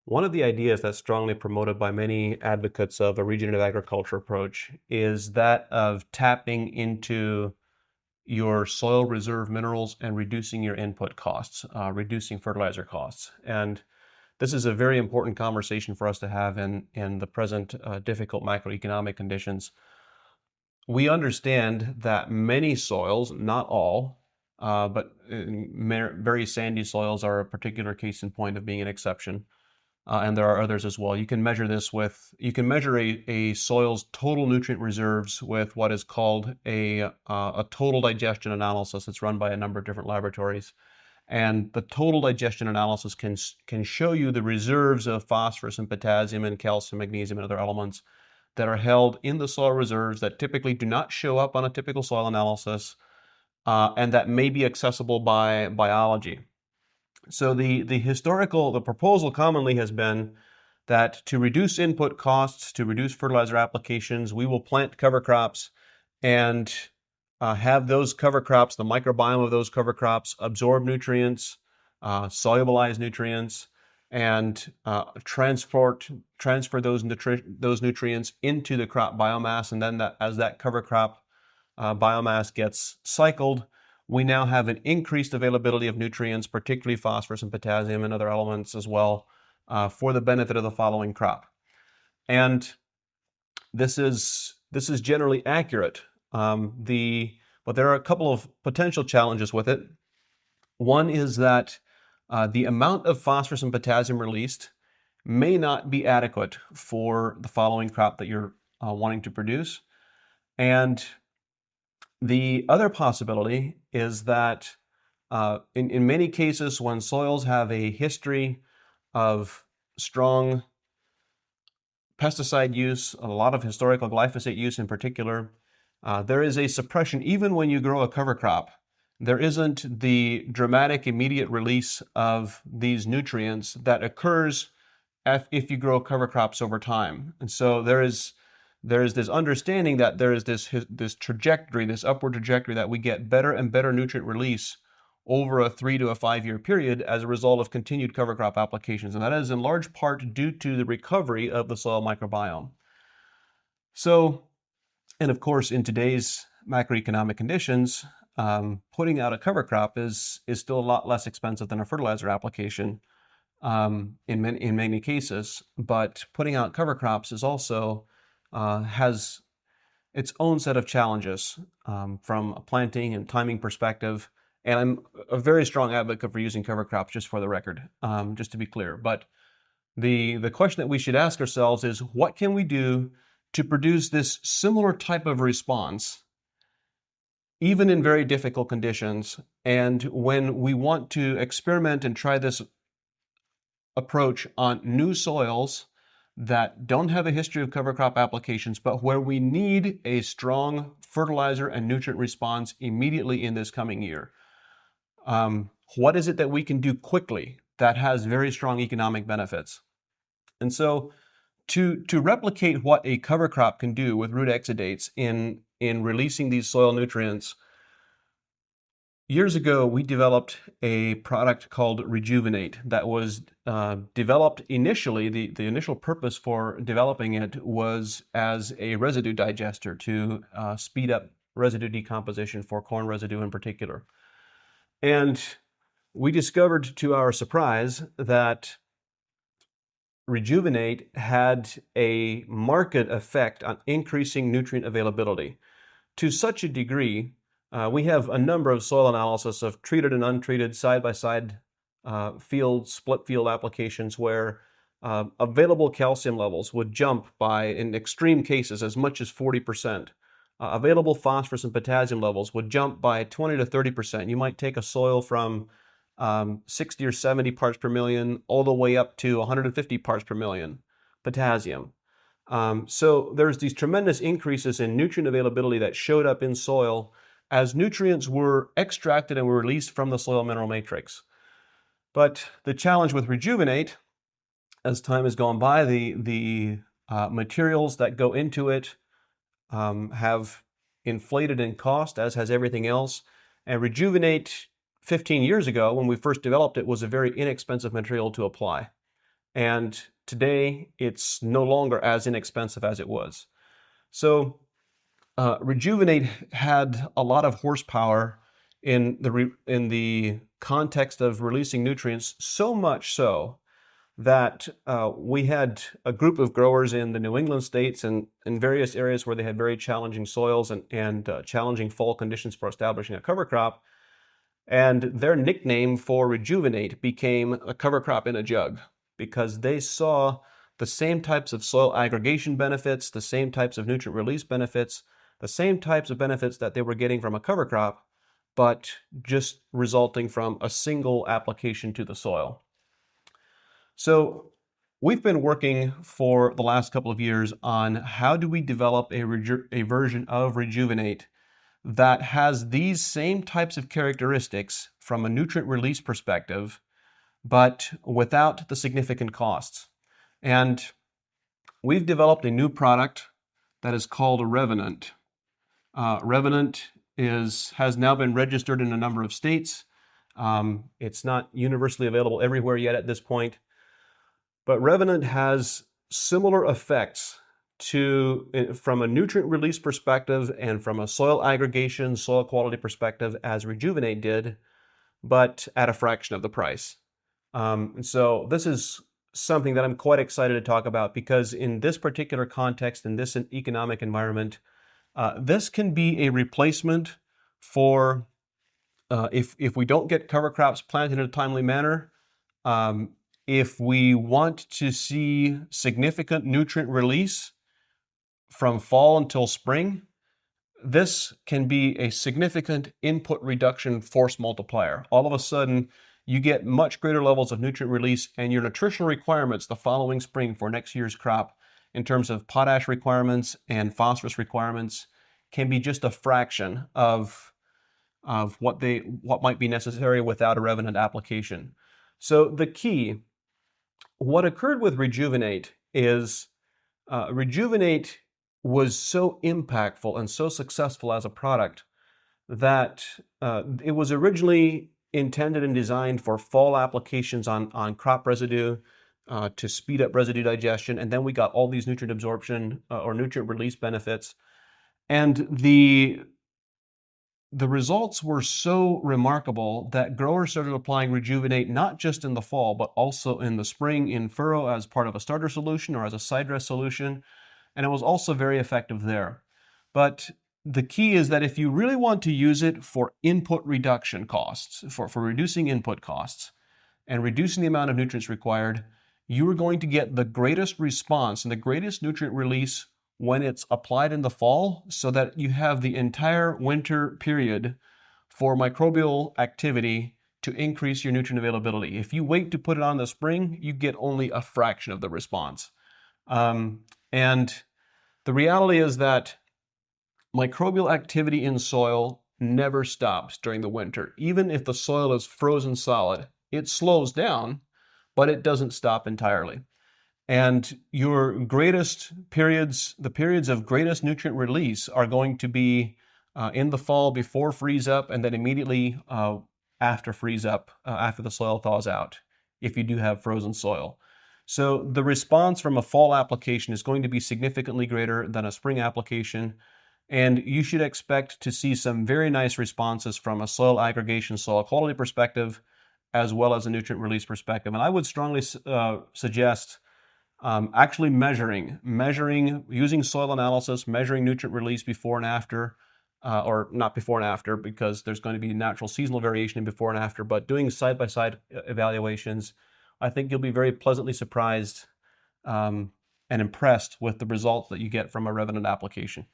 One of the ideas that's strongly promoted by many advocates of a regenerative agriculture approach is that of tapping into your soil reserve minerals and reducing your input costs, reducing fertilizer costs. And this is a very important conversation for us to have in the present difficult macroeconomic conditions. We understand that many soils, not all, but very sandy soils are a particular case in point of being an exception. And there are others as well. You can measure this you can measure a soil's total nutrient reserves with what is called a total digestion analysis. It's run by a number of different laboratories. And the total digestion analysis can show you the reserves of phosphorus and potassium and calcium, magnesium, and other elements that are held in the soil reserves that typically do not show up on a typical soil analysis, and that may be accessible by biology. So the proposal commonly has been that to reduce input costs, to reduce fertilizer applications, we will plant cover crops and have those cover crops, the microbiome of those cover crops, absorb nutrients, solubilize nutrients, and transfer those nutrients into the crop biomass. And then as that cover crop biomass gets cycled, we now have an increased availability of nutrients, particularly phosphorus and potassium and other elements as well, for the benefit of the following crop. And this is generally accurate. But there are a couple of potential challenges with it. One is that the amount of phosphorus and potassium released may not be adequate for the following crop that you're wanting to produce. And the other possibility is that in many cases, when soils have a history of strong pesticide use, a lot of historical glyphosate use in particular, there is a suppression. Even when you grow a cover crop, there isn't the dramatic immediate release of these nutrients that occurs if you grow cover crops over time. And so there is this understanding that there is this trajectory, this upward trajectory, that we get better and better nutrient release over a 3 to 5 year period as a result of continued cover crop applications. And that is in large part due to the recovery of the soil microbiome. So, and of course, in today's macroeconomic conditions, putting out a cover crop is still a lot less expensive than a fertilizer application in many cases. But putting out cover crops is also has its own set of challenges from a planting and timing perspective. And I'm a very strong advocate for using cover crops, just for the record, just to be clear. But the question that we should ask ourselves is, what can we do to produce this similar type of response, even in very difficult conditions? And when we want to experiment and try this approach on new soils that don't have a history of cover crop applications, but where we need a strong fertilizer and nutrient response immediately in this coming year. What is it that we can do quickly that has very strong economic benefits? And so to replicate what a cover crop can do with root exudates in releasing these soil nutrients, years ago, we developed a product called Rejuvenate that was developed initially. The initial purpose for developing it was as a residue digester to speed up residue decomposition for corn residue in particular. And we discovered, to our surprise, that Rejuvenate had a marked effect on increasing nutrient availability to such a degree. We have a number of soil analysis of treated and untreated side-by-side split field applications where available calcium levels would jump by, in extreme cases, as much as 40%. Available phosphorus and potassium levels would jump by 20 to 30%. You might take a soil from 60 or 70 parts per million all the way up to 150 parts per million potassium. So there's these tremendous increases in nutrient availability that showed up in soil as nutrients were extracted and were released from the soil mineral matrix. But the challenge with Rejuvenate, as time has gone by, the materials that go into it have inflated in cost, as has everything else. And Rejuvenate, 15 years ago, when we first developed it, was a very inexpensive material to apply. And today, it's no longer as inexpensive as it was. So Rejuvenate had a lot of horsepower in the context of releasing nutrients, so much so that we had a group of growers in the New England states and in various areas where they had very challenging soils and challenging fall conditions for establishing a cover crop. And their nickname for Rejuvenate became a cover crop in a jug because they saw the same types of soil aggregation benefits, the same types of nutrient release benefits, the same types of benefits that they were getting from a cover crop, but just resulting from a single application to the soil. So we've been working for the last couple of years on how do we develop a version of Rejuvenate that has these same types of characteristics from a nutrient release perspective, but without the significant costs. And we've developed a new product that is called a Revenant. Revenant has now been registered in a number of states. It's not universally available everywhere yet at this point, but Revenant has similar effects from a nutrient release perspective and from a soil aggregation, soil quality perspective as Rejuvenate did, but at a fraction of the price. And so this is something that I'm quite excited to talk about because in this particular context, in this economic environment, this can be a replacement for if we don't get cover crops planted in a timely manner. If we want to see significant nutrient release from fall until spring, this can be a significant input reduction force multiplier. All of a sudden, you get much greater levels of nutrient release, and your nutritional requirements the following spring for next year's crop in terms of potash requirements and phosphorus requirements can be just a fraction of what might be necessary without a Revenant application. So the key, what occurred with Rejuvenate is Rejuvenate was so impactful and so successful as a product that it was originally intended and designed for fall applications on crop residue to speed up residue digestion. And then we got all these nutrient absorption or nutrient release benefits. And the results were so remarkable that growers started applying Rejuvenate not just in the fall, but also in the spring in furrow as part of a starter solution or as a side dress solution. And it was also very effective there. But the key is that if you really want to use it for input reduction costs, for reducing input costs and reducing the amount of nutrients required, you are going to get the greatest response and the greatest nutrient release when it's applied in the fall so that you have the entire winter period for microbial activity to increase your nutrient availability. If you wait to put it on in the spring, you get only a fraction of the response. And the reality is that microbial activity in soil never stops during the winter. Even if the soil is frozen solid, it slows down, but it doesn't stop entirely. And your greatest periods, the periods of greatest nutrient release are going to be in the fall before freeze up and then immediately after freeze up, after the soil thaws out, if you do have frozen soil. So the response from a fall application is going to be significantly greater than a spring application. And you should expect to see some very nice responses from a soil aggregation, soil quality perspective, as well as a nutrient release perspective. And I would strongly suggest actually measuring, using soil analysis, measuring nutrient release before and after, or not before and after, because there's going to be natural seasonal variation in before and after, but doing side-by-side evaluations, I think you'll be very pleasantly surprised and impressed with the results that you get from a Revenant application.